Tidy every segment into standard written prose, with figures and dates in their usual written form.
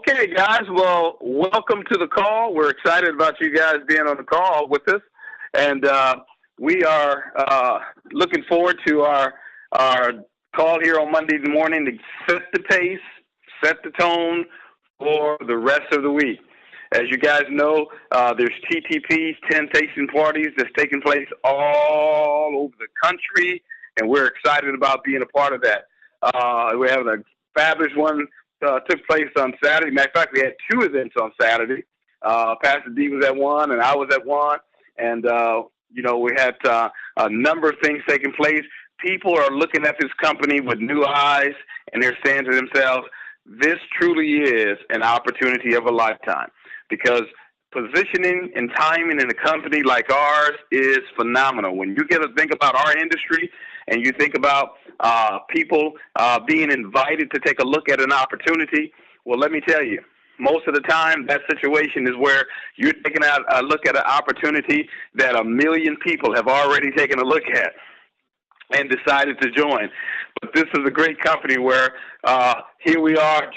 Okay, guys. Well, welcome to the call. We're excited about you guys being on the call with us, and we are looking forward to our call here on Monday morning to set the pace, set the tone for the rest of the week. As you guys know, there's TTPs, 10 tasting parties that's taking place all over the country, and we're excited about being a part of that. We have a fabulous one took place on Saturday. Matter of fact, we had two events on Saturday. Pastor D was at one, and I was at one. And, we had a number of things taking place. People are looking at this company with new eyes, and they're saying to themselves, this truly is an opportunity of a lifetime, because positioning and timing in a company like ours is phenomenal. When you get to think about our industry and you think about people being invited to take a look at an opportunity, well, let me tell you, most of the time that situation is where you're taking a look at an opportunity that a million people have already taken a look at and decided to join. But this is a great company where here we are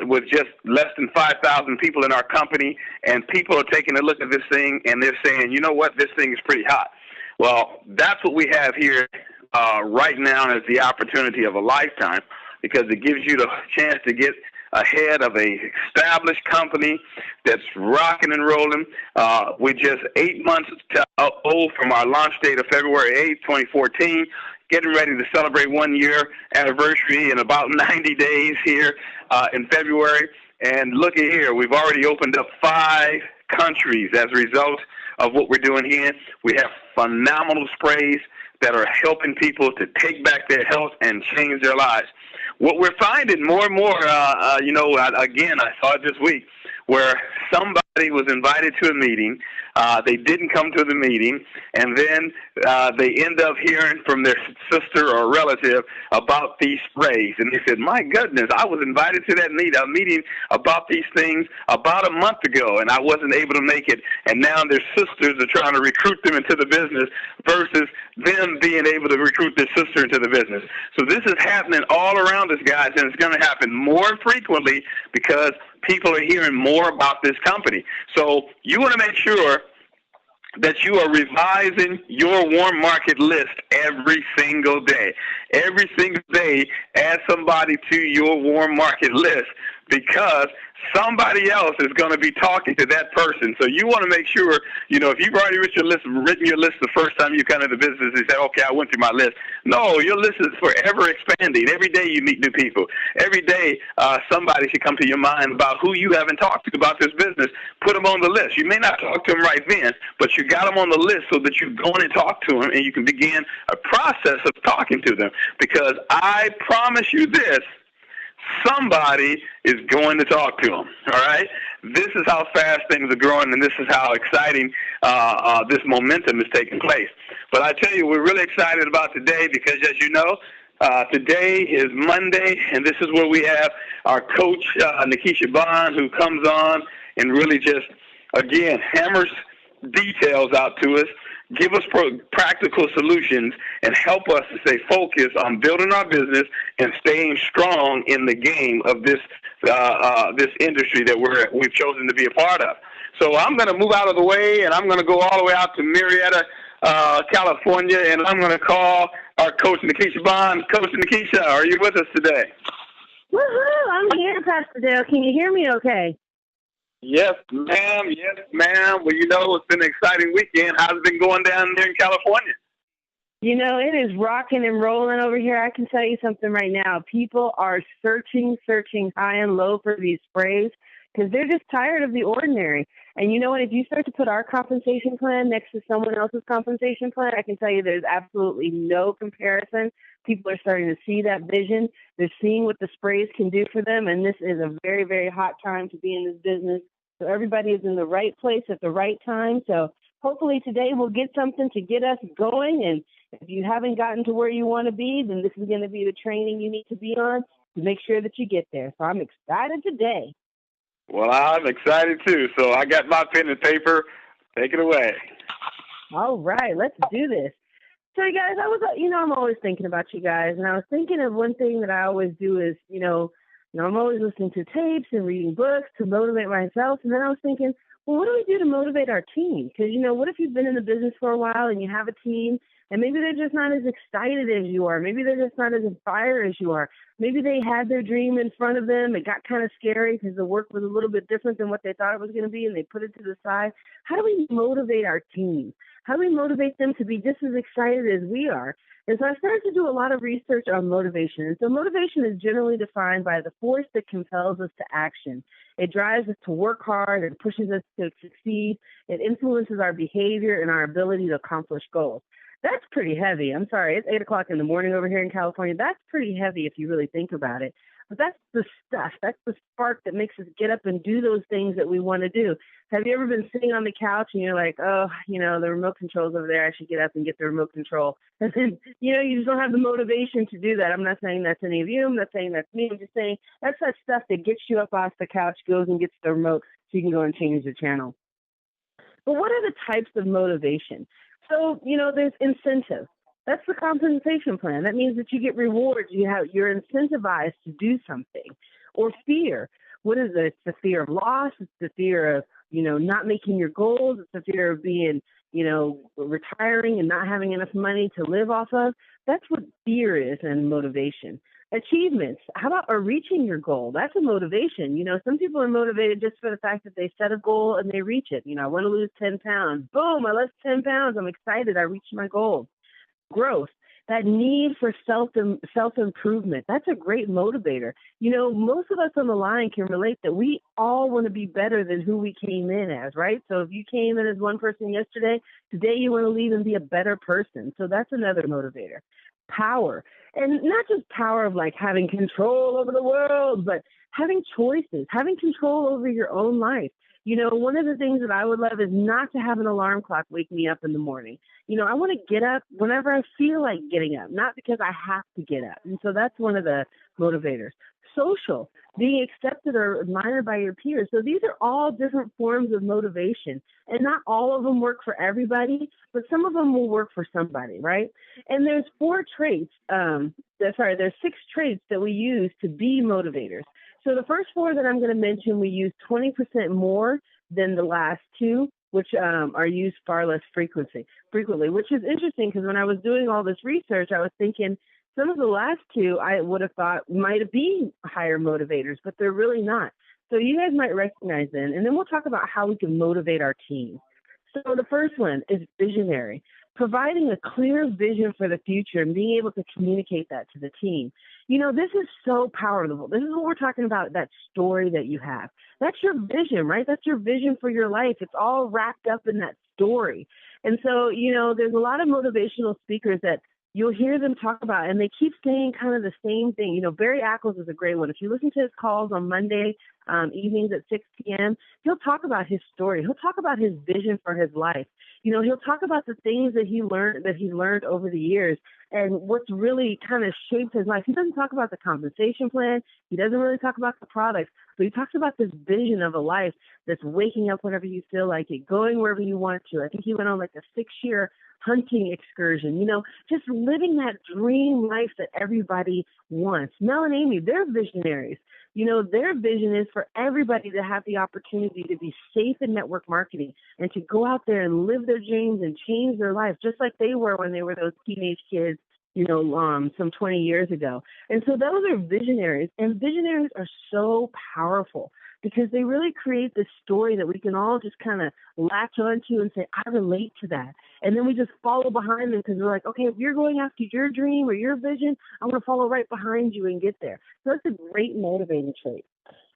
with just less than 5,000 people in our company, and people are taking a look at this thing, and they're saying, you know what, this thing is pretty hot. Well, that's what we have here right now as the opportunity of a lifetime, because it gives you the chance to get ahead of a established company that's rocking and rolling. We're just 8 months old from our launch date of February 8th, 2014, getting ready to celebrate 1 year anniversary in about 90 days here in February. And look at here, we've already opened up 5 countries as a result of what we're doing here. We have phenomenal sprays that are helping people to take back their health and change their lives. What we're finding more and more, again, I saw it this week, where somebody was invited to a meeting, they didn't come to the meeting, and then they end up hearing from their sister or relative about these sprays. And they said, my goodness, I was invited to that meeting about these things about a month ago, and I wasn't able to make it. And now their sisters are trying to recruit them into the business versus them being able to recruit their sister into the business. So this is happening all around us, guys, and it's going to happen more frequently because people are hearing more about this company. So you want to make sure that you are revising your warm market list every single day. Every single day, add somebody to your warm market list, because somebody else is going to be talking to that person. So you want to make sure, if you've already written your list the first time you come into business and say, okay, I went through my list. No, your list is forever expanding. Every day you meet new people. Every day somebody should come to your mind about who you haven't talked to about this business. Put them on the list. You may not talk to them right then, but you got them on the list so that you go in and talk to them, and you can begin a process of talking to them. Because I promise you this, somebody is going to talk to them, all right? This is how fast things are growing, and this is how exciting this momentum is taking place. But I tell you, we're really excited about today because, as you know, today is Monday, and this is where we have our coach, Nikisha Bond, who comes on and really just, again, hammers details out to us, give us practical solutions, and help us to stay focused on building our business and staying strong in the game of this this industry that we've chosen to be a part of. So I'm going to move out of the way, and I'm going to go all the way out to Marietta, California, and I'm going to call our coach, Nikisha Bond. Coach Nikisha, are you with us today? Woohoo! I'm here, Pastor Dale. Can you hear me okay? Yes, ma'am. Yes, ma'am. Well, it's been an exciting weekend. How's it been going down there in California? It is rocking and rolling over here. I can tell you something right now. People are searching high and low for these sprays because they're just tired of the ordinary. And you know what? If you start to put our compensation plan next to someone else's compensation plan, I can tell you there's absolutely no comparison. People are starting to see that vision. They're seeing what the sprays can do for them, and this is a very, very hot time to be in this business. So everybody is in the right place at the right time. So hopefully today we'll get something to get us going. And if you haven't gotten to where you want to be, then this is going to be the training you need to be on to make sure that you get there. So I'm excited today. Well, I'm excited too. So I got my pen and paper. Take it away. All right, let's do this. So, you guys, I'm always thinking about you guys. And I was thinking of one thing that I always do is, I'm always listening to tapes and reading books to motivate myself. And then I was thinking, well, what do we do to motivate our team? Because, what if you've been in the business for a while and you have a team and maybe they're just not as excited as you are. Maybe they're just not as inspired as you are. Maybe they had their dream in front of them. It got kind of scary because the work was a little bit different than what they thought it was going to be, and they put it to the side. How do we motivate our team? How do we motivate them to be just as excited as we are? And so I started to do a lot of research on motivation. And so motivation is generally defined by the force that compels us to action. It drives us to work hard. It pushes us to succeed. It influences our behavior and our ability to accomplish goals. That's pretty heavy. I'm sorry, it's 8 o'clock in the morning over here in California. That's pretty heavy if you really think about it. But that's the stuff. That's the spark that makes us get up and do those things that we want to do. Have you ever been sitting on the couch and you're like, oh, the remote control's over there. I should get up and get the remote control. And then, you just don't have the motivation to do that. I'm not saying that's any of you. I'm not saying that's me. I'm just saying that's that stuff that gets you up off the couch, goes and gets the remote so you can go and change the channel. But what are the types of motivation? So, there's incentive. That's the compensation plan. That means that you get rewards. You're incentivized to do something. Or fear. What is it? It's the fear of loss. It's the fear of, not making your goals. It's the fear of being, retiring and not having enough money to live off of. That's what fear is and motivation. Achievements. How about reaching your goal? That's a motivation. Some people are motivated just for the fact that they set a goal and they reach it. I want to lose 10 pounds. Boom, I lost 10 pounds. I'm excited. I reached my goal. Growth. That need for self-improvement. That's a great motivator. Most of us on the line can relate that we all want to be better than who we came in as, right? So if you came in as one person yesterday, today you want to leave and be a better person. So that's another motivator. Power. And not just power of like having control over the world, but having choices, having control over your own life. One of the things that I would love is not to have an alarm clock wake me up in the morning. I want to get up whenever I feel like getting up, not because I have to get up. And so that's one of the motivators. Social, being accepted or admired by your peers. So these are all different forms of motivation. And not all of them work for everybody, but some of them will work for somebody, right? And there's there's 6 traits that we use to be motivators. So the first 4 that I'm going to mention, we use 20% more than the last 2, which are used far less frequently, which is interesting because when I was doing all this research, I was thinking some of the last 2 I would have thought might have been higher motivators, but they're really not. So you guys might recognize them. And then we'll talk about how we can motivate our team. So the first one is visionary, providing a clear vision for the future and being able to communicate that to the team. This is so powerful. This is what we're talking about, that story that you have. That's your vision, right? That's your vision for your life. It's all wrapped up in that story. And so, there's a lot of motivational speakers that you'll hear them talk about, and they keep saying kind of the same thing. Barry Ackles is a great one. If you listen to his calls on Monday evenings at 6 p.m., he'll talk about his story. He'll talk about his vision for his life. He'll talk about the things that he learned over the years and what's really kind of shaped his life. He doesn't talk about the compensation plan. He doesn't really talk about the products, but he talks about this vision of a life that's waking up whenever you feel like it, going wherever you want to. I think he went on like a 6-year hunting excursion, just living that dream life that everybody wants. Mel and Amy, they're visionaries. Their vision is for everybody to have the opportunity to be safe in network marketing and to go out there and live their dreams and change their life, just like they were when they were those teenage kids, some 20 years ago. And so those are visionaries, and visionaries are so powerful because they really create this story that we can all just kind of latch onto and say, I relate to that. And then we just follow behind them because we're like, okay, if you're going after your dream or your vision, I want to follow right behind you and get there. So that's a great motivating trait.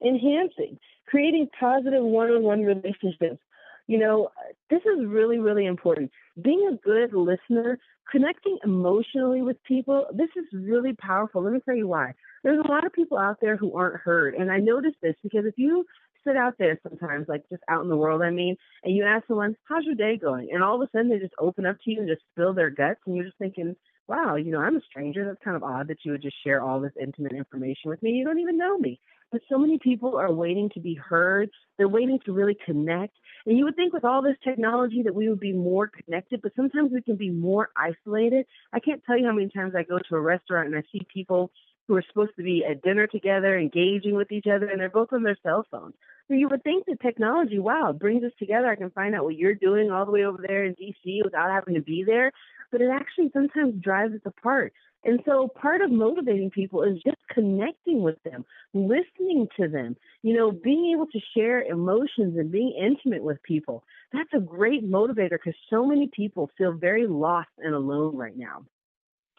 Enhancing, creating positive one-on-one relationships. This is really, really important. Being a good listener, connecting emotionally with people, this is really powerful. Let me tell you why. There's a lot of people out there who aren't heard. And I noticed this because if you sit out there sometimes, like just out in the world, and you ask someone, how's your day going? And all of a sudden they just open up to you and just spill their guts. And you're just thinking, wow, I'm a stranger. That's kind of odd that you would just share all this intimate information with me. You don't even know me. But so many people are waiting to be heard. They're waiting to really connect. And you would think with all this technology that we would be more connected, but sometimes we can be more isolated. I can't tell you how many times I go to a restaurant and I see people who are supposed to be at dinner together, engaging with each other, and they're both on their cell phones. So you would think that technology, wow, it brings us together. I can find out what you're doing all the way over there in DC without having to be there. But it actually sometimes drives us apart. And so part of motivating people is just connecting with them, listening to them, being able to share emotions and being intimate with people. That's a great motivator because so many people feel very lost and alone right now.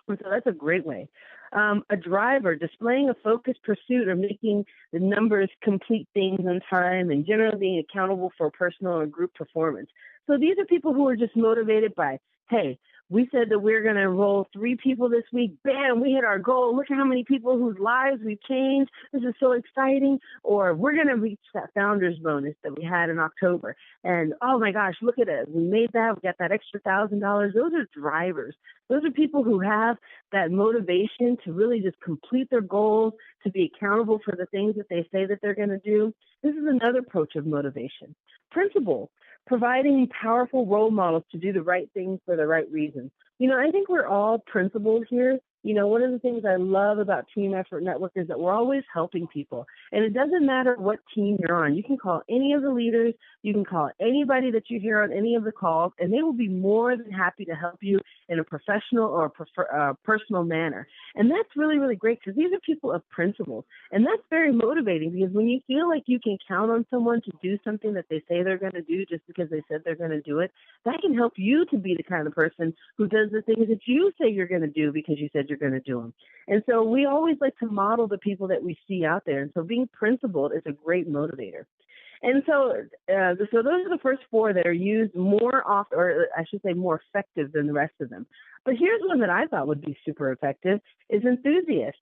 And so that's a great way. A driver displaying a focused pursuit or making the numbers complete things on time and generally being accountable for personal or group performance. So these are people who are just motivated by, hey, we said that we're going to enroll 3 people this week. Bam, we hit our goal. Look at how many people whose lives we've changed. This is so exciting. Or we're going to reach that founder's bonus that we had in October. And oh my gosh, look at it. We made that. We got that extra $1,000. Those are drivers. Those are people who have that motivation to really just complete their goals, to be accountable for the things that they say that they're going to do. This is another approach of motivation. Principle, providing powerful role models to do the right things for the right reasons. I think we're all principled here. One of the things I love about Team Effort Network is that we're always helping people. And it doesn't matter what team you're on. You can call any of the leaders. You can call anybody that you hear on any of the calls, and they will be more than happy to help you in a professional or personal manner. And that's really, really great because these are people of principles. And that's very motivating because when you feel like you can count on someone to do something that they say they're going to do just because they said they're going to do it, that can help you to be the kind of person who does the things that you say you're going to do because you said you're going to do them. And so we always like to model the people that we see out there. And so being principled is a great motivator. And so those are the first 4 that are used more often, or I should say more effective than the rest of them. But here's one that I thought would be super effective is enthusiast.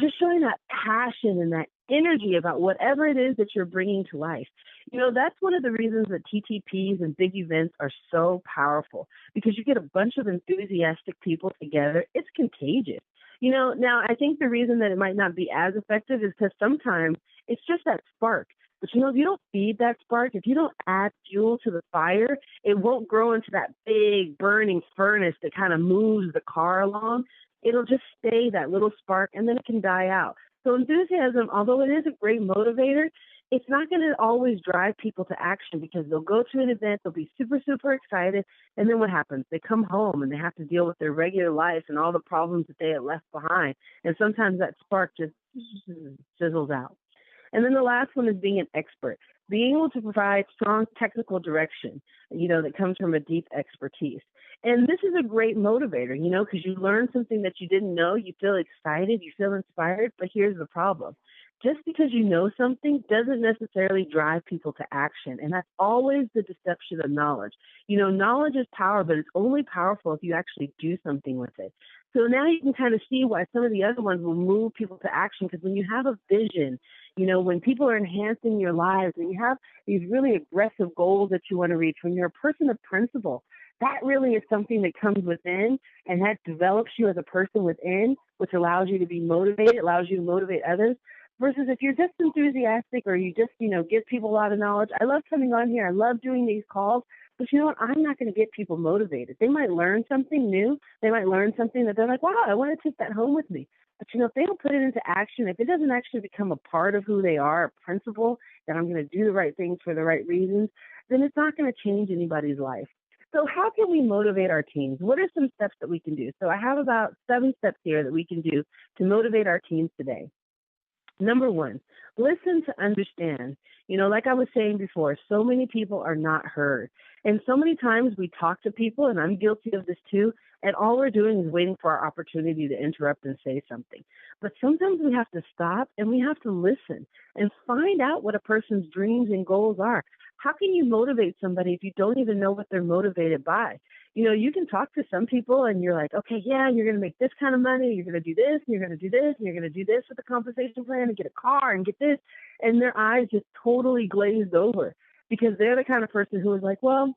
Just showing that passion and that energy about whatever it is that you're bringing to life. That's one of the reasons that TTPs and big events are so powerful because you get a bunch of enthusiastic people together. It's contagious. Now I think the reason that it might not be as effective is because sometimes it's just that spark. But if you don't feed that spark, if you don't add fuel to the fire, it won't grow into that big burning furnace that kind of moves the car along. It'll just stay that little spark and then it can die out. So enthusiasm, although it is a great motivator, it's not going to always drive people to action because they'll go to an event, they'll be super, super excited, and then what happens? They come home and they have to deal with their regular life and all the problems that they had left behind. And sometimes that spark just sizzles out. And then the last one is being an expert, being able to provide strong technical direction, that comes from a deep expertise. And this is a great motivator, because you learn something that you didn't know, you feel excited, you feel inspired, but here's the problem. Just because you know something doesn't necessarily drive people to action. And that's always the deception of knowledge. Knowledge is power, but it's only powerful if you actually do something with it. So now you can kind of see why some of the other ones will move people to action, because when you have a vision, when people are enhancing your lives and you have these really aggressive goals that you want to reach, when you're a person of principle, that really is something that comes within and that develops you as a person within, which allows you to be motivated, allows you to motivate others. Versus if you're just enthusiastic or you just, give people a lot of knowledge. I love coming on here. I love doing these calls. But you know what? I'm not going to get people motivated. They might learn something new. They might learn something that they're like, wow, I want to take that home with me. But, if they don't put it into action, if it doesn't actually become a part of who they are, a principle, that I'm going to do the right things for the right reasons, then it's not going to change anybody's life. So how can we motivate our teams? What are some steps that we can do? So I have about 7 steps here that we can do to motivate our teams today. Number 1, listen to understand. Like I was saying before, so many people are not heard. And so many times we talk to people, and I'm guilty of this too, and all we're doing is waiting for our opportunity to interrupt and say something. But sometimes we have to stop and we have to listen and find out what a person's dreams and goals are. How can you motivate somebody if you don't even know what they're motivated by? You can talk to some people and you're like, okay, yeah, you're going to make this kind of money. You're going to do this, and you're going to do this, and you're going to do this with the compensation plan and get a car and get this. And their eyes just totally glazed over because they're the kind of person who is like, well,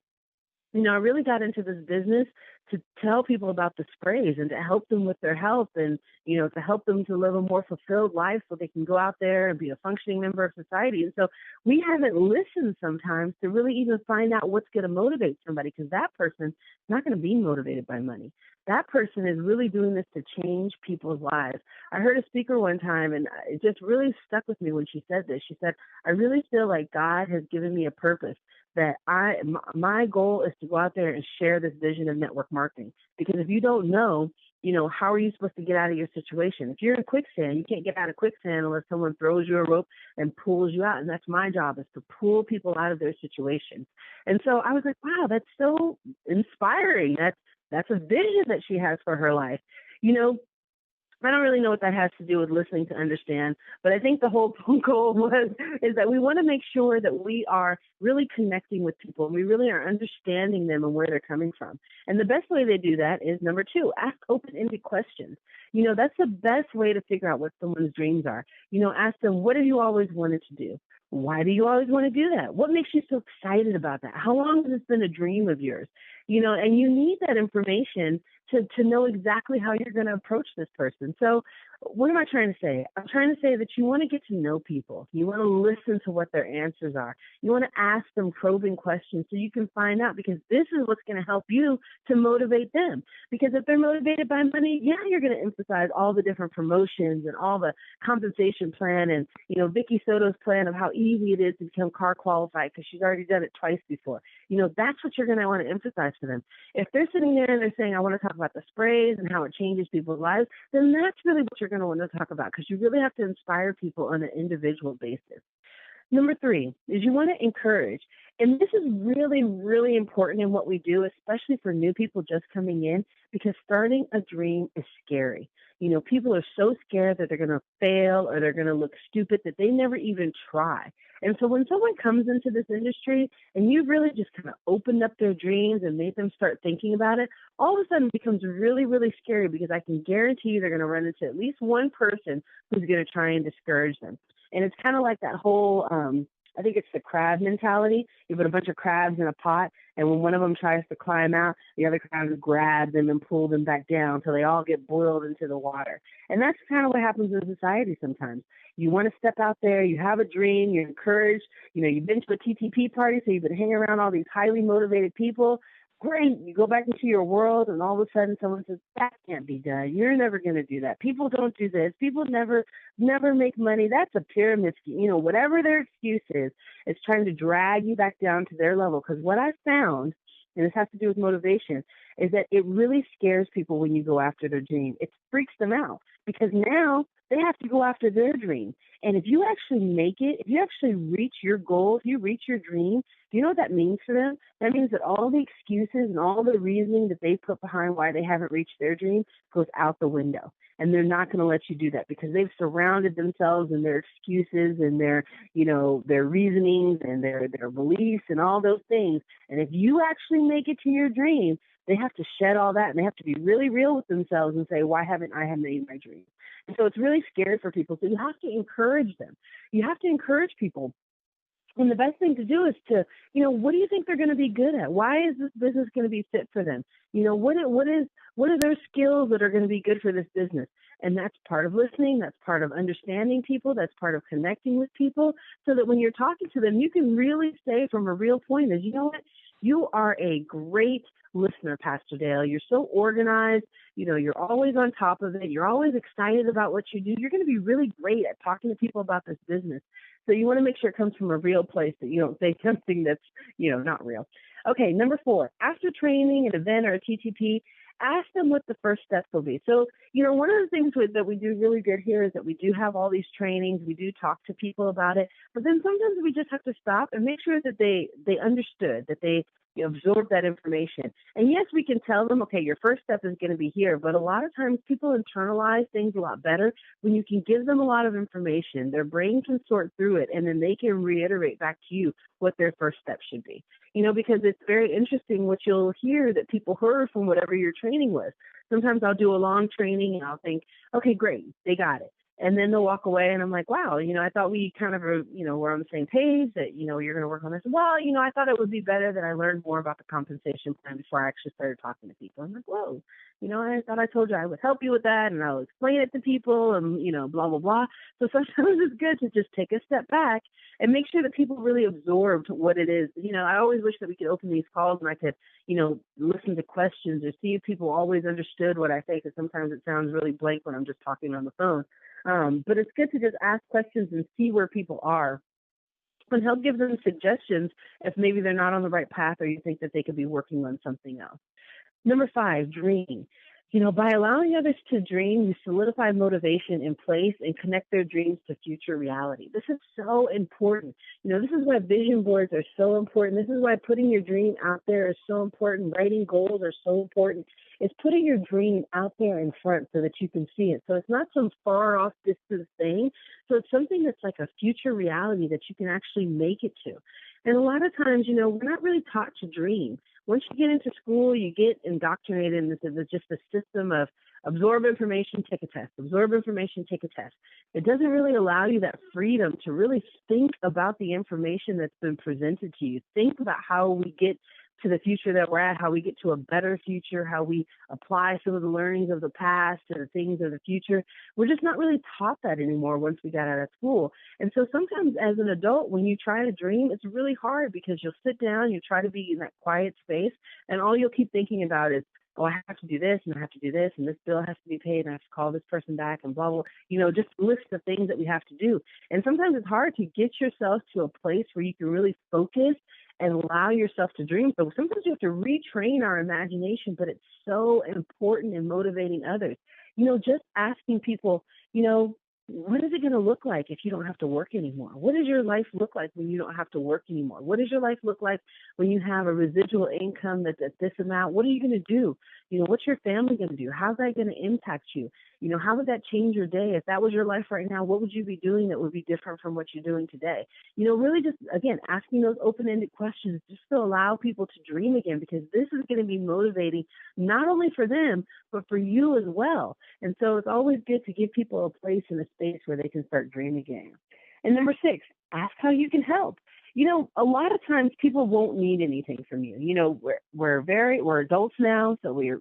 I really got into this business to tell people about the sprays and to help them with their health and, to help them to live a more fulfilled life so they can go out there and be a functioning member of society. And so we haven't listened sometimes to really even find out what's going to motivate somebody, because that person's not going to be motivated by money. That person is really doing this to change people's lives. I heard a speaker one time, and it just really stuck with me when she said this. She said, I really feel like God has given me a purpose, that my goal is to go out there and share this vision of network marketing. Because if you don't know, how are you supposed to get out of your situation? If you're in quicksand, you can't get out of quicksand unless someone throws you a rope and pulls you out. And that's my job, is to pull people out of their situations. And so I was like, wow, that's so inspiring. That's a vision that she has for her life. I don't really know what that has to do with listening to understand, but I think the whole goal is that we want to make sure that we are really connecting with people and we really are understanding them and where they're coming from. And the best way they do that is, number 2, ask open-ended questions. That's the best way to figure out what someone's dreams are. Ask them, what have you always wanted to do? Why do you always want to do that? What makes you so excited about that? How long has this been a dream of yours? And you need that information to know exactly how you're going to approach this person. So what am I trying to say? I'm trying to say that you want to get to know people. You want to listen to what their answers are. You want to ask them probing questions so you can find out, because this is what's going to help you to motivate them. Because if they're motivated by money, yeah, you're going to emphasize all the different promotions and all the compensation plan and, Vicky Soto's plan of how easy it is to become car qualified because she's already done it twice before. That's what you're going to want to emphasize to them. If they're sitting there and they're saying, I want to talk about the sprays and how it changes people's lives, then that's really what you're going to want to talk about, because you really have to inspire people on an individual basis. Number 3 is you want to encourage. And this is really, really important in what we do, especially for new people just coming in, because starting a dream is scary. People are so scared that they're going to fail or they're going to look stupid that they never even try. And so when someone comes into this industry and you've really just kind of opened up their dreams and made them start thinking about it, all of a sudden it becomes really, really scary, because I can guarantee you they're going to run into at least one person who's going to try and discourage them. And it's kind of like that whole, I think it's the crab mentality. You put a bunch of crabs in a pot, and when one of them tries to climb out, the other crabs grab them and pull them back down until they all get boiled into the water. And that's kind of what happens in society sometimes. You want to step out there, you have a dream, you're encouraged, you've been to a TTP party, so you've been hanging around all these highly motivated people. Great. You go back into your world and all of a sudden someone says, that can't be done. You're never going to do that. People don't do this. People never make money. That's a pyramid scheme. Whatever their excuse is, it's trying to drag you back down to their level. Because what I found, and this has to do with motivation, is that it really scares people when you go after their dream. It freaks them out, because now they have to go after their dream. And if you actually make it, if you actually reach your goal, if you reach your dream, do you know what that means for them? That means that all the excuses and all the reasoning that they put behind why they haven't reached their dream goes out the window. And they're not going to let you do that, because they've surrounded themselves and their excuses and their reasonings and their beliefs and all those things. And if you actually make it to your dream, they have to shed all that, and they have to be really real with themselves and say, why haven't I made my dream? And so it's really scary for people. So you have to encourage them. You have to encourage people. And the best thing to do is to, what do you think they're going to be good at? Why is this business going to be fit for them? What are their skills that are going to be good for this business? And that's part of listening. That's part of understanding people. That's part of connecting with people, so that when you're talking to them, you can really say from a real point is, you know what? You are a great listener, Pastor Dale. You're so organized. You're always on top of it. You're always excited about what you do. You're going to be really great at talking to people about this business. So you want to make sure it comes from a real place, that you don't say something that's, not real. Okay, number 4, after training, an event, or a TTP, ask them what the first steps will be. So, one of the things that we do really good here is that we do have all these trainings. We do talk to people about it. But then sometimes we just have to stop and make sure that they understood, that they absorb that information. And yes, we can tell them, okay, your first step is going to be here. But a lot of times people internalize things a lot better when you can give them a lot of information. Their brain can sort through it, and then they can reiterate back to you what their first step should be. Because it's very interesting what you'll hear that people heard from whatever your training was. Sometimes I'll do a long training and I'll think, okay, great, they got it. And then they'll walk away and I'm like, wow, I thought we kind of, were on the same page that, you're going to work on this. Well, I thought it would be better that I learned more about the compensation plan before I actually started talking to people. I'm like, whoa, I thought I told you I would help you with that and I'll explain it to people and, blah, blah, blah. So sometimes it's good to just take a step back and make sure that people really absorbed what it is. I always wish that we could open these calls and I could, listen to questions or see if people always understood what I say, because sometimes it sounds really blank when I'm just talking on the phone. But it's good to just ask questions and see where people are and help give them suggestions if maybe they're not on the right path or you think that they could be working on something else. Number 5, dream. By allowing others to dream, you solidify motivation in place and connect their dreams to future reality. This is so important. This is why vision boards are so important. This is why putting your dream out there is so important. Writing goals are so important. It's putting your dream out there in front so that you can see it. So it's not some far off distant thing. So it's something that's like a future reality that you can actually make it to. And a lot of times, we're not really taught to dream. Once you get into school, you get indoctrinated into just the system of absorb information, take a test, absorb information, take a test. It doesn't really allow you that freedom to really think about the information that's been presented to you. Think about how we get to the future that we're at, how we get to a better future, how we apply some of the learnings of the past to the things of the future. We're just not really taught that anymore once we got out of school. And so sometimes as an adult, when you try to dream, it's really hard because you'll sit down, you try to be in that quiet space, and all you'll keep thinking about is, oh, I have to do this, and I have to do this, and this bill has to be paid, and I have to call this person back, and blah, blah, just list the things that we have to do. And sometimes it's hard to get yourself to a place where you can really focus and allow yourself to dream. So sometimes you have to retrain our imagination, but it's so important in motivating others. Just asking people, what is it going to look like if you don't have to work anymore? What does your life look like when you don't have to work anymore? What does your life look like when you have a residual income that's at this amount? What are you going to do? What's your family going to do? How's that going to impact you? How would that change your day? If that was your life right now, what would you be doing that would be different from what you're doing today? Really just, again, asking those open-ended questions just to allow people to dream again, because this is going to be motivating not only for them, but for you as well. And so it's always good to give people a place and a space where they can start dreaming again. And number 6, ask how you can help. A lot of times people won't need anything from you. We're adults now, so we're,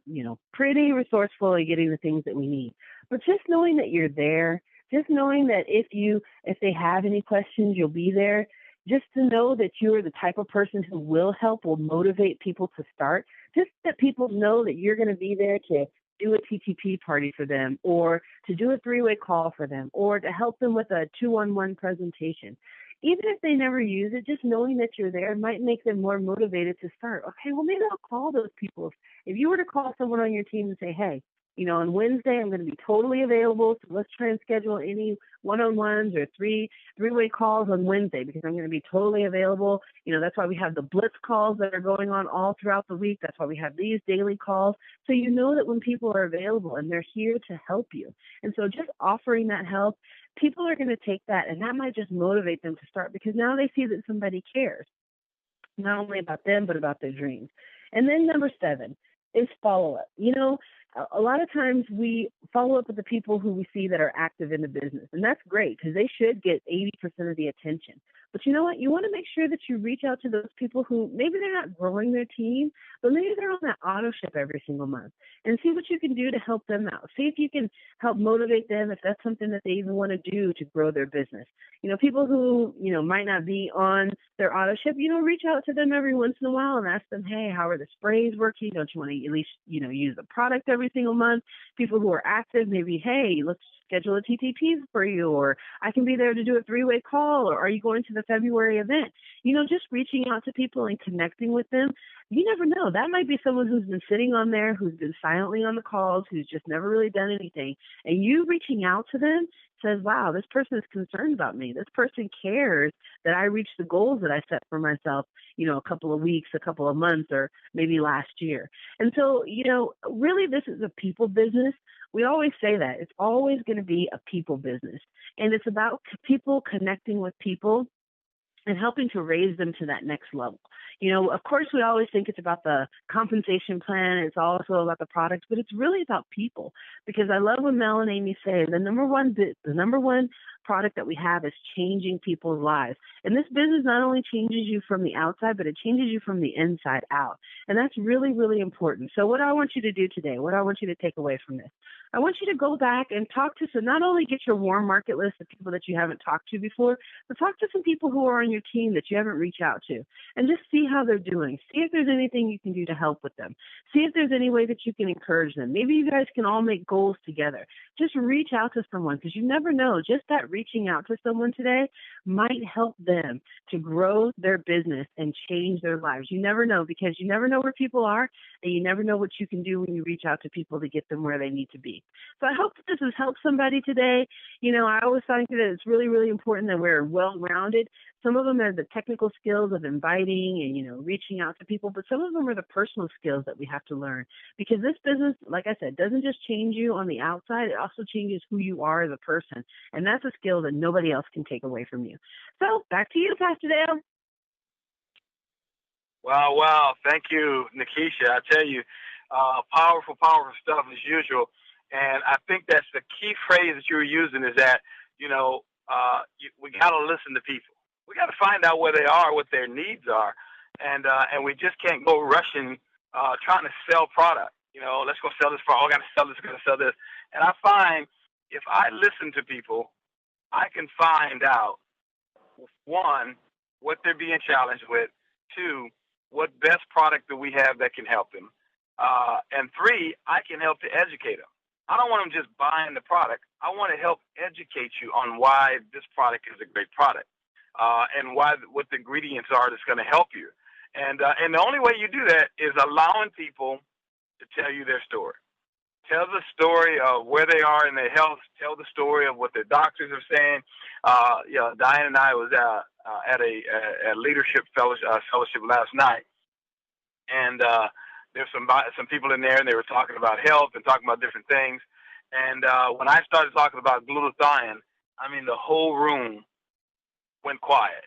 pretty resourceful at getting the things that we need. But just knowing that you're there, just knowing that if they have any questions, you'll be there. Just to know that you're the type of person who will help, will motivate people to start. Just that people know that you're going to be there to do a TTP party for them, or to do a 3-way call for them, or to help them with a 2-on-1 presentation. Even if they never use it, just knowing that you're there might make them more motivated to start. Okay, well, maybe I'll call those people. If you were to call someone on your team and say, hey, on Wednesday, I'm going to be totally available, so let's try and schedule any one-on-ones or three-way calls on Wednesday, because I'm going to be totally available. That's why we have the blitz calls that are going on all throughout the week. That's why we have these daily calls. So you know that when people are available and they're here to help you. And so just offering that help, people are going to take that, and that might just motivate them to start, because now they see that somebody cares, not only about them, but about their dreams. And then number 7 is follow-up. A lot of times we follow up with the people who we see that are active in the business, and that's great because they should get 80% of the attention. But you know what? You want to make sure that you reach out to those people who maybe they're not growing their team, but maybe they're on that auto ship every single month, and see what you can do to help them out. See if you can help motivate them if that's something that they even want to do to grow their business. People who, might not be on their auto ship, reach out to them every once in a while and ask them, hey, how are the sprays working? Don't you want to at least, use the product every single month? People who are active, maybe, hey, let's schedule a TTP for you, or I can be there to do a 3-way call, or are you going to the February event? Just reaching out to people and connecting with them. You never know. That might be someone who's been sitting on there, who's been silently on the calls, who's just never really done anything. And you reaching out to them says, wow, this person is concerned about me. This person cares that I reach the goals that I set for myself, a couple of weeks, a couple of months, or maybe last year. And so, really this is a people business. We always say that. It's always going to be a people business. And it's about people connecting with people and helping to raise them to that next level. Of course, we always think it's about the compensation plan. It's also about the products, but it's really about people. Because I love what Mel and Amy say. The number one product that we have is changing people's lives. And this business not only changes you from the outside, but it changes you from the inside out. And that's really, really important. So what I want you to do today, what I want you to take away from this, I want you to go back and talk to not only get your warm market list of people that you haven't talked to before, but talk to some people who are on your team that you haven't reached out to and just see how they're doing. See if there's anything you can do to help with them. See if there's any way that you can encourage them. Maybe you guys can all make goals together. Just reach out to someone because you never know. Just that reaching out to someone today might help them to grow their business and change their lives. You never know because you never know where people are and you never know what you can do when you reach out to people to get them where they need to be. So I hope that this has helped somebody today. I always think that it's really, really important that we're well-rounded. Some of them are the technical skills of inviting and, reaching out to people, but some of them are the personal skills that we have to learn because this business, like I said, doesn't just change you on the outside. It also changes who you are as a person. And that's a skill that nobody else can take away from you. So back to you, Pastor Dale. Wow. Thank you, Nikisha. I tell you, powerful stuff as usual. And I think that's the key phrase that you were using is that, we got to listen to people. We got to find out where they are, what their needs are. And we just can't go rushing, trying to sell product. Let's go sell this product. I got to sell this, got to sell this. And I find if I listen to people, I can find out, one, what they're being challenged with, two, what best product do we have that can help them, and three, I can help to educate them. I don't want them just buying the product. I want to help educate you on why this product is a great product, and what the ingredients are that's going to help you. And the only way you do that is allowing people to tell you their story. Tell the story of where they are in their health. Tell the story of what their doctors are saying. Diane and I was at a leadership fellowship last night, and there's some people in there, and they were talking about health and talking about different things. And when I started talking about glutathione, the whole room went quiet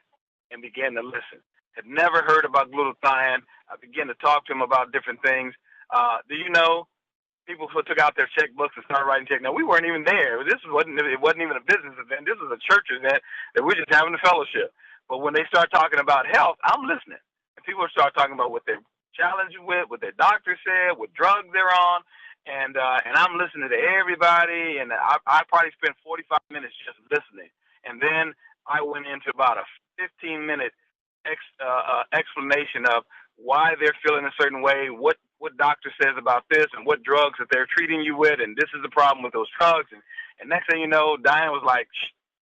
and began to listen. Had never heard about glutathione. I began to talk to them about different things. Do you know? People who took out their checkbooks and started writing checks. Now, we weren't even there. It wasn't even a business event. This was a church event that we're just having a fellowship. But when they start talking about health, I'm listening. And people start talking about what they're challenged with, what their doctor said, what drugs they're on. And I'm listening to everybody. And I probably spent 45 minutes just listening. And then I went into about a 15-minute explanation of why they're feeling a certain way, what doctor says about this and what drugs that they're treating you with, and this is the problem with those drugs. And next thing you know, Diane was like,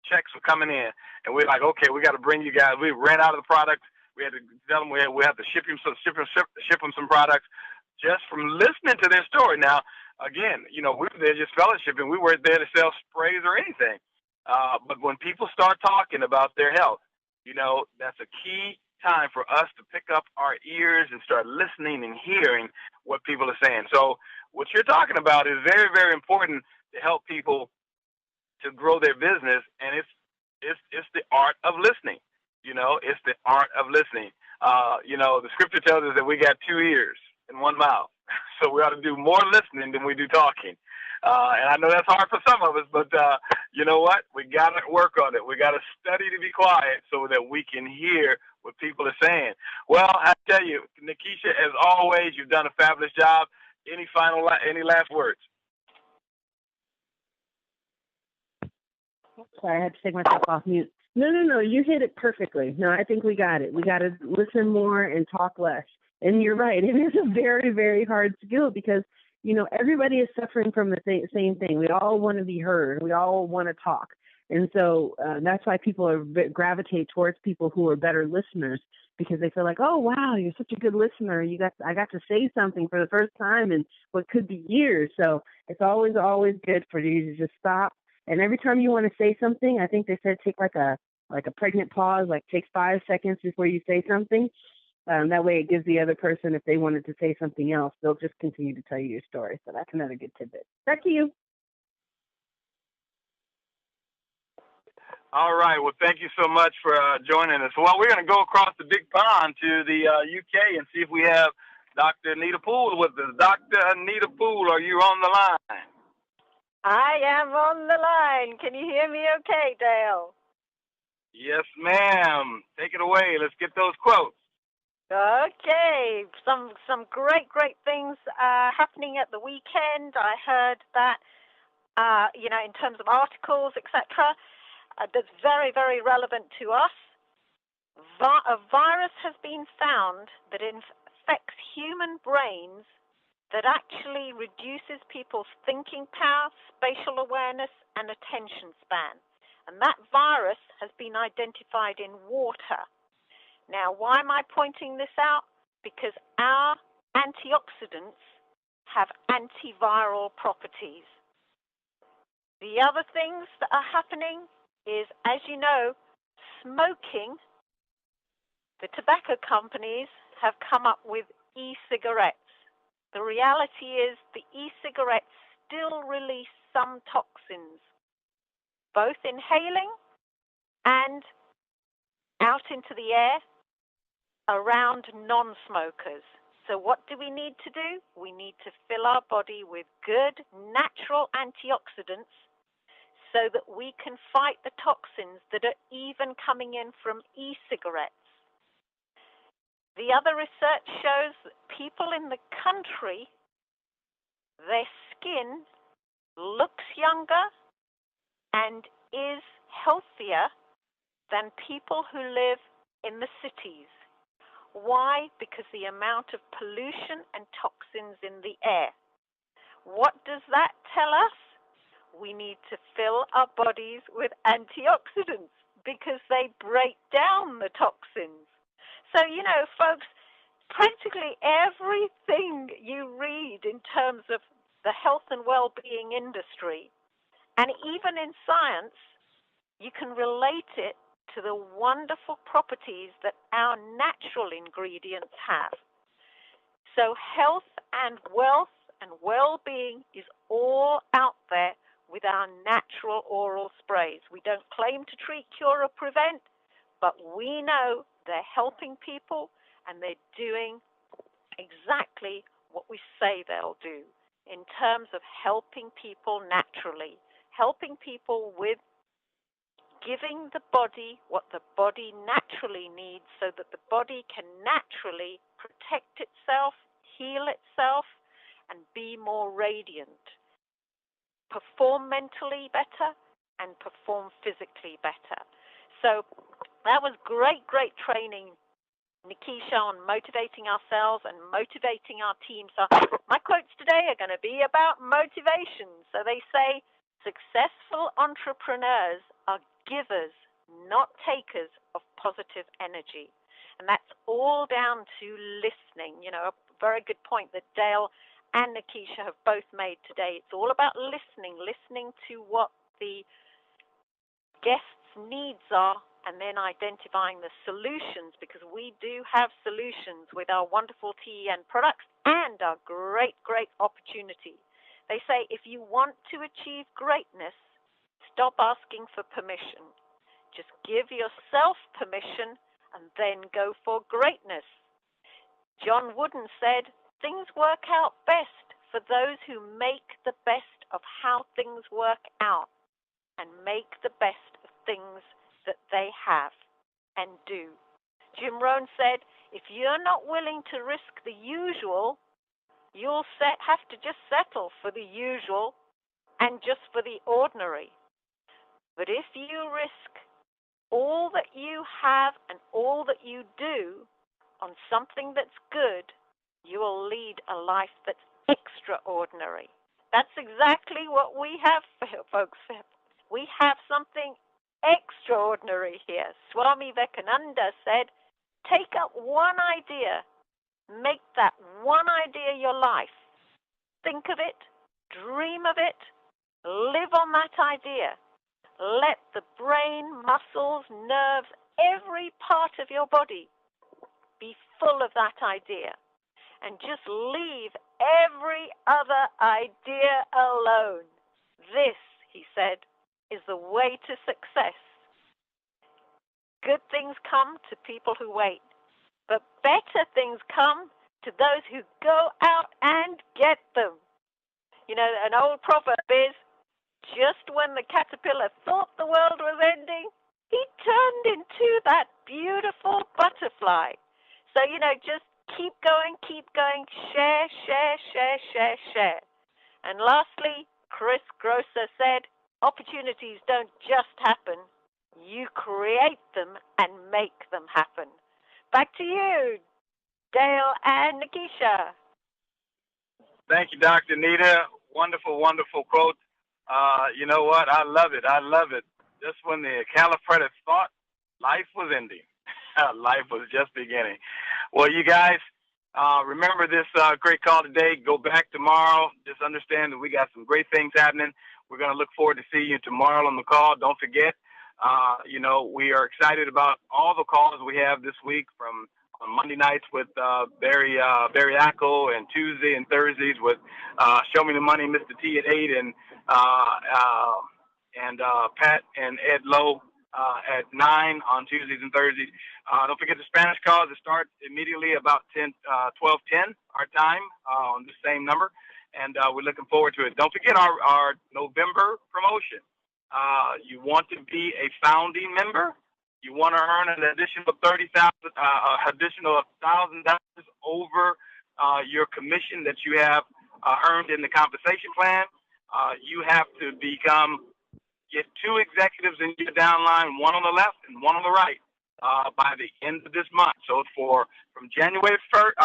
checks were coming in, and we're like, okay, we got to bring you guys. We ran out of the products. We had to tell them we have to ship them some products just from listening to their story. Now, again, we were there just fellowshipping. We weren't there to sell sprays or anything. But when people start talking about their health, that's a key time for us to pick up our ears and start listening and hearing what people are saying. So what you're talking about is very, very important to help people to grow their business, and it's the art of listening. It's the art of listening. The scripture tells us that we got 2 ears and 1 mouth, so we ought to do more listening than we do talking. And I know that's hard for some of us, but you know what? We got to work on it. We got to study to be quiet so that we can hear what people are saying. Well, I tell you, Nikisha, as always, you've done a fabulous job. Any last words? Sorry, I had to take myself off mute. No, you hit it perfectly. No, I think we got it. We got to listen more and talk less. And you're right. It is a very, very hard skill because, everybody is suffering from the same thing. We all want to be heard. We all want to talk. And so that's why people gravitate towards people who are better listeners because they feel like, oh, wow, you're such a good listener. I got to say something for the first time in what could be years. So it's always good for you to just stop. And every time you want to say something, I think they said take like a pregnant pause, like take 5 seconds before you say something. That way it gives the other person, if they wanted to say something else, they'll just continue to tell you your story. So that's another good tidbit. Back to you. All right. Well, thank you so much for joining us. Well, we're going to go across the big pond to the UK and see if we have Dr. Anita Poole with us. Dr. Anita Poole, are you on the line? I am on the line. Can you hear me okay, Dale? Yes, ma'am. Take it away. Let's get those quotes. Okay. Some great things happening at the weekend. I heard that, in terms of articles, etc., that's very, very relevant to us. A virus has been found that infects human brains that actually reduces people's thinking power, spatial awareness, and attention span. And that virus has been identified in water. Now, why am I pointing this out? Because our antioxidants have antiviral properties. The other things that are happening is, as you know, smoking. The tobacco companies have come up with e-cigarettes. The reality is the e-cigarettes still release some toxins, both inhaling and out into the air around non-smokers. So what do we need to do? We need to fill our body with good natural antioxidants so that we can fight the toxins that are even coming in from e-cigarettes. The other research shows that people in the country, their skin looks younger and is healthier than people who live in the cities. Why? Because the amount of pollution and toxins in the air. What does that tell us? We need to fill our bodies with antioxidants because they break down the toxins. So, folks, practically everything you read in terms of the health and well-being industry, and even in science, you can relate it to the wonderful properties that our natural ingredients have. So health and wealth and well-being is all out there with our natural oral sprays. We don't claim to treat, cure, or prevent, but we know they're helping people and they're doing exactly what we say they'll do in terms of helping people naturally, helping people with giving the body what the body naturally needs so that the body can naturally protect itself, heal itself, and be more radiant, perform mentally better, and perform physically better. So that was great training, Nikisha, on motivating ourselves and motivating our team. So my quotes today are going to be about motivation. So they say, successful entrepreneurs are givers, not takers of positive energy. And that's all down to listening. A very good point that Dale and Nikisha have both made today. It's all about listening to what the guests' needs are, and then identifying the solutions, because we do have solutions with our wonderful TEN products and our great opportunity. They say if you want to achieve greatness, stop asking for permission. Just give yourself permission and then go for greatness. John Wooden said, things work out best for those who make the best of how things work out and make the best of things that they have and do. Jim Rohn said, if you're not willing to risk the usual, you'll have to just settle for the usual and just for the ordinary. But if you risk all that you have and all that you do on something that's good, you will lead a life that's extraordinary. That's exactly what we have, folks. We have something extraordinary here. Swami Vivekananda said, take up one idea, make that one idea your life. Think of it, dream of it, live on that idea. Let the brain, muscles, nerves, every part of your body be full of that idea. And just leave every other idea alone. This, he said, is the way to success. Good things come to people who wait, but better things come to those who go out and get them. You know, an old proverb is, just when the caterpillar thought the world was ending, he turned into that beautiful butterfly. So, you know, just keep going, share, share, share, share, share. And lastly, Chris Grosser said, opportunities don't just happen. You create them and make them happen. Back to you, Dale and Nikisha. Thank you, Dr. Nita. Wonderful, wonderful quote. You know what? I love it. I love it. Just when the caliphate thought life was ending, life was just beginning. Well, you guys, remember this great call today. Go back tomorrow. Just understand that we got some great things happening. We're going to look forward to seeing you tomorrow on the call. Don't forget, you know, we are excited about all the calls we have this week from on Monday nights with Barry Ackel, and Tuesday and Thursdays with Show Me the Money, Mr. T at 8, and Pat and Ed Lowe at 9 on Tuesdays and Thursdays. Don't forget the Spanish calls that start immediately about 12:10 our time on the same number, and we're looking forward to it. Don't forget our November promotion. You want to be a founding member? You want to earn an additional additional $1,000 over your commission that you have earned in the compensation plan. You have to get 2 executives in your downline, one on the left and one on the right, by the end of this month. So from January 1st,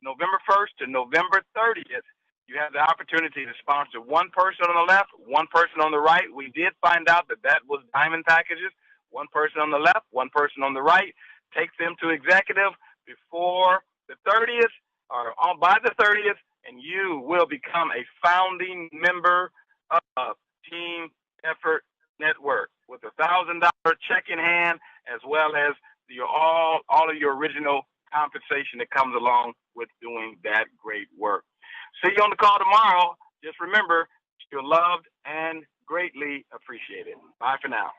November 1st to November 30th, you have the opportunity to sponsor one person on the left, one person on the right. We did find out that was diamond packages. One person on the left, one person on the right. Take them to executive before the 30th or by the 30th, and you will become a founding member of Team Effort Network with a $1,000 check in hand, as well as all of your original compensation that comes along with doing that great work. See you on the call tomorrow. Just remember, you're loved and greatly appreciated. Bye for now.